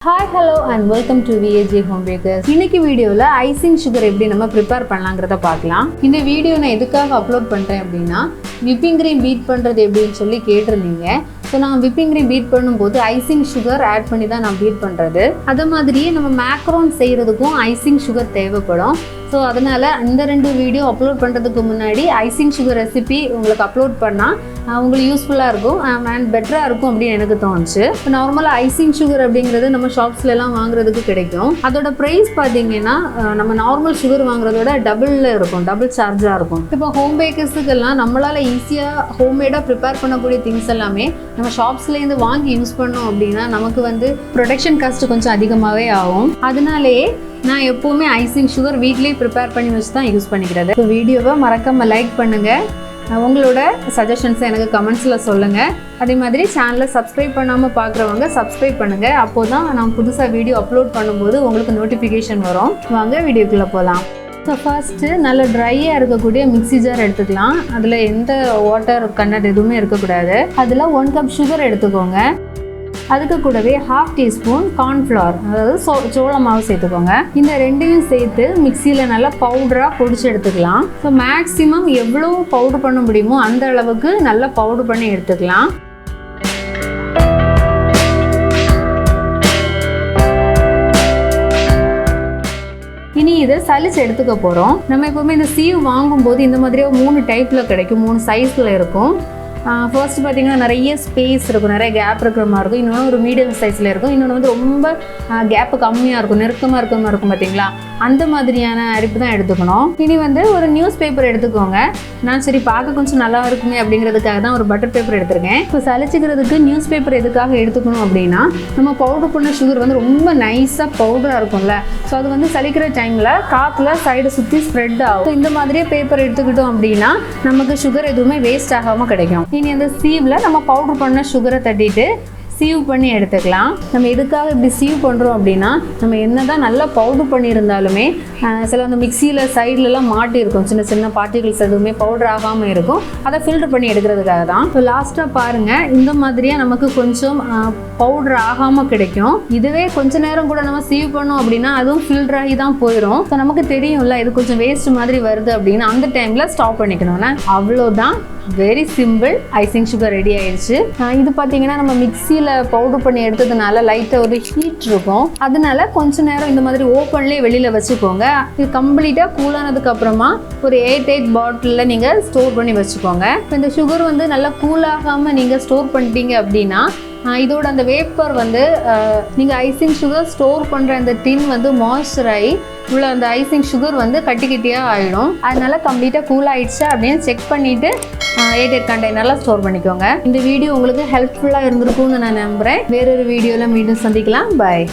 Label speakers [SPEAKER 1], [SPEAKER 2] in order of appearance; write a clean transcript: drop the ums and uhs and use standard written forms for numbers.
[SPEAKER 1] Hi, hello and welcome to VAG Home Bakers. இன்னைக்கு வீடியோல icing sugar எப்படி நம்ம ப்ரிப்பேர் பண்ணலாம்ங்கறத பார்க்கலாம். இந்த வீடியோ நான் எதுக்காக அப்லோட் பண்றேன் அப்படினா விப்பிங் கிரீம் பீட் பண்றது எப்படின்னு சொல்லி கேட்டிருந்தீங்க. ஸோ நான் விப்பிங் கிரீம் பீட் பண்ணும்போது ஐசிங் சுகர் ஆட் பண்ணி தான் நான் பீட் பண்ணுறது. அது மாதிரியே நம்ம மேக்ரோன் செய்கிறதுக்கும் ஐசிங் சுகர் தேவைப்படும். ஸோ அதனால் இந்த ரெண்டு வீடியோ அப்லோட் பண்ணுறதுக்கு முன்னாடி ஐசிங் சுகர் ரெசிபி உங்களுக்கு அப்லோட் பண்ணால் உங்களுக்கு யூஸ்ஃபுல்லாக இருக்கும் அண்ட் பெட்டராக இருக்கும் அப்படின்னு எனக்கு தோணுச்சு. இப்போ நார்மலாக ஐசிங் சுகர் அப்படிங்கிறது நம்ம ஷாப்ஸ்லாம் வாங்குறதுக்கு கிடைக்கும். அதோட ப்ரைஸ் பார்த்தீங்கன்னா நம்ம நார்மல் சுகர் வாங்குறதோட டபுளில் இருக்கும், டபுள் சார்ஜாக இருக்கும். இப்போ ஹோம் பேக்கர்ஸுக்கெல்லாம் நம்மளால் ஈஸியாக ஹோம்மேடாக ப்ரிப்பேர் பண்ணக்கூடிய திங்ஸ் எல்லாமே நம்ம ஷாப்ஸ்லேருந்து வாங்கி யூஸ் பண்ணோம் அப்படின்னா நமக்கு ப்ரொடக்ஷன் காஸ்ட் கொஞ்சம் அதிகமாகவே ஆகும். அதனாலேயே நான் எப்போவுமே ஐசிங் சுகர் வீட்லேயே ப்ரிப்பேர் பண்ணி வச்சு தான் யூஸ் பண்ணிக்கிறது. இப்போ வீடியோவை மறக்காமல் லைக் பண்ணுங்கள், உங்களோட சஜஷன்ஸை எனக்கு கமெண்ட்ஸில் சொல்லுங்கள். அதே மாதிரி சேனலை சப்ஸ்கிரைப் பண்ணாமல் பார்க்குறவங்க சப்ஸ்கிரைப் பண்ணுங்கள். அப்போ தான் நான் புதுசாக வீடியோ அப்லோட் பண்ணும்போது உங்களுக்கு நோட்டிஃபிகேஷன் வரும். வாங்க வீடியோக்குள்ளே போகலாம். ஸோ ஃபர்ஸ்ட்டு நல்ல ட்ரையாக இருக்கக்கூடிய மிக்ஸி ஜார் எடுத்துக்கலாம். அதில் எந்த வாட்டர் கண்டென்ட் எதுவுமே இருக்கக்கூடாது. அதில் 1 கப் சுகர் எடுத்துக்கோங்க. அதுக்கு கூடவே 1/2 டீஸ்பூன் கார்ன்ஃப்ளவர், அதாவது சோள மாவு சேர்த்துக்கோங்க. இந்த ரெண்டையும் சேர்த்து மிக்சியில் நல்லா பவுடராக பொடிச்சு எடுத்துக்கலாம். ஸோ மேக்ஸிமம் எவ்வளோ பவுடர் பண்ண முடியுமோ அந்த அளவுக்கு நல்லா பவுடர் பண்ணி எடுத்துக்கலாம். இனி இதை சலிச்சு எடுத்துக்க போகிறோம். நம்ம எப்போவுமே இந்த சீவ் வாங்கும்போது இந்த மாதிரியே 3 டைப்பில் கிடைக்கும், 3 சைஸில் இருக்கும். ஃபர்ஸ்ட் பார்த்தீங்கன்னா நிறைய ஸ்பேஸ் இருக்கும், நிறைய கேப் இருக்கிற மாதிரி இருக்கும். இன்னொன்று ஒரு மீடியம் சைஸில் இருக்கும். இன்னொன்று ரொம்ப கேப்பு கம்மியாக இருக்கும், நெருக்கமாக இருக்கிற மாதிரி இருக்கும். பார்த்தீங்களா, அந்த மாதிரியான அரிப்பு தான் எடுத்துக்கணும். இனி ஒரு நியூஸ் பேப்பர் எடுத்துக்கோங்க. நான் சரி பார்க்க கொஞ்சம் நல்லா இருக்குமே அப்படிங்கிறதுக்காக தான் ஒரு பட்டர் பேப்பர் எடுத்திருக்கேன். இப்போ சலிச்சுக்கிறதுக்கு நியூஸ் பேப்பர் எதுக்காக எடுத்துக்கணும் அப்படின்னா நம்ம பவுடர் பண்ண சுகர் ரொம்ப நைஸாக பவுடராக இருக்கும்ல. ஸோ அது சலிக்கிற டைமில் காற்றுல சைடு சுற்றி ஸ்ப்ரெட் ஆகும். இந்த மாதிரியே பேப்பர் எடுத்துக்கிட்டோம் அப்படின்னா நமக்கு சுகர் எதுவுமே வேஸ்ட் ஆகாமல் கிடைக்கும். இனி அந்த சீவில் நம்ம பவுடர் பண்ண சுகரை தட்டிட்டு சீவ் பண்ணி எடுத்துக்கலாம். நம்ம எதுக்காக இப்படி சீவ் பண்ணுறோம் அப்படின்னா நம்ம என்ன தான் நல்லா பவுடர் பண்ணியிருந்தாலுமே சில அந்த மிக்சியில் சைட்லலாம் மாட்டியிருக்கும், சின்ன சின்ன பார்ட்டிகல்ஸ் எதுவுமே பவுடர் ஆகாமல் இருக்கும். அதை ஃபில்டர் பண்ணி எடுக்கிறதுக்காக தான். இப்போ லாஸ்ட்டாக பாருங்கள், இந்த மாதிரியாக நமக்கு கொஞ்சம் பவுடர் ஆகாமல் கிடைக்கும். இதுவே கொஞ்ச நேரம் கூட நம்ம சீவ் பண்ணோம் அப்படின்னா அதுவும் ஃபில்டர் ஆகி தான் போயிடும். ஸோ நமக்கு தெரியும்ல இது கொஞ்சம் வேஸ்ட் மாதிரி வருது அப்படின்னு அந்த டைமில் ஸ்டாப் பண்ணிக்கணும்னா அவ்வளோதான். Very simple, icing sugar ready ஆயிடுச்சு. இது பார்த்தீங்கன்னா நம்ம மிக்சியில் பவுடர் பண்ணி எடுத்ததுனால லைட்டாக ஒரு ஹீட் இருக்கும். அதனால கொஞ்ச நேரம் இந்த மாதிரி ஓப்பன்லேயே வெளியில் வச்சுக்கோங்க. இது கம்ப்ளீட்டாக கூலானதுக்கு அப்புறமா ஒரு 8 பாட்டிலில் நீங்கள் ஸ்டோர் பண்ணி வச்சுக்கோங்க. இப்போ இந்த சுகர் நல்லா கூலாகாமல் நீங்கள் ஸ்டோர் பண்ணிட்டீங்க அப்படின்னா இதோட அந்த வேப்பர் நீங்கள் ஐசிங் சுகர் ஸ்டோர் பண்ணுற அந்த டின் மாய்ஸ்சர் ஆகி உள்ள அந்த ஐசிங் சுகர் கட்டி கட்டியாக ஆகிடும். அதனால கம்ப்ளீட்டாக கூல் ஆகிடுச்சா அப்படின்னு செக் பண்ணிவிட்டு 8 கண்டெய்னரில் ஸ்டோர் பண்ணிக்கோங்க. இந்த வீடியோ உங்களுக்கு ஹெல்ப்ஃபுல்லாக இருந்திருக்கும்னு நான் நம்புகிறேன். வேறொரு வீடியோவில் மீண்டும் சந்திக்கலாம். பாய்.